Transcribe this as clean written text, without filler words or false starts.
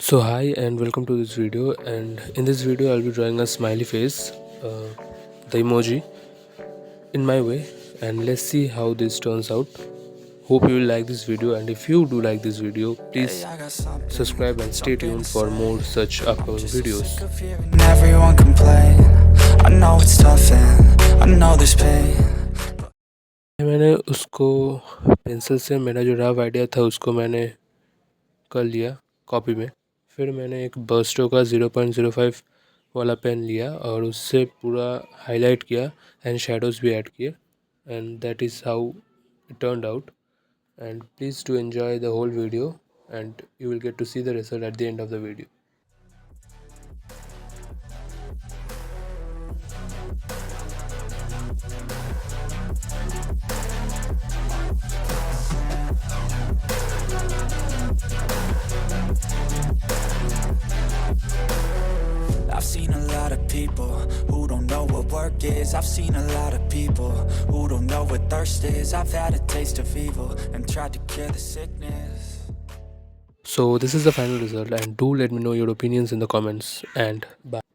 So hi and welcome to this video, and in this video I'll be drawing a smiley face, uh, the emoji, in my way, and let's see how this turns out. Hope you will like this video, and if you do like this video, please subscribe and stay tuned for more such upcoming videos. Everyone complain. I know it's tough and I know there's pain. मैंने उसको pencil से मेरा जो rough idea था उसको मैंने कर लिया कॉपी में। फिर मैंने एक बर्स्टो का 0.05 वाला पेन लिया और उससे पूरा हाईलाइट किया एंड शेडोज़ भी ऐड किए, and that is how it turned out. And please to enjoy the whole video and you will get to see the result at the end of the video. I've seen a lot of people who don't know what work is. I've seen a lot of people who don't know what thirst is. I've had a taste of evil and tried to cure the sickness. So this is the final result, and do let me know your opinions in the comments, and bye.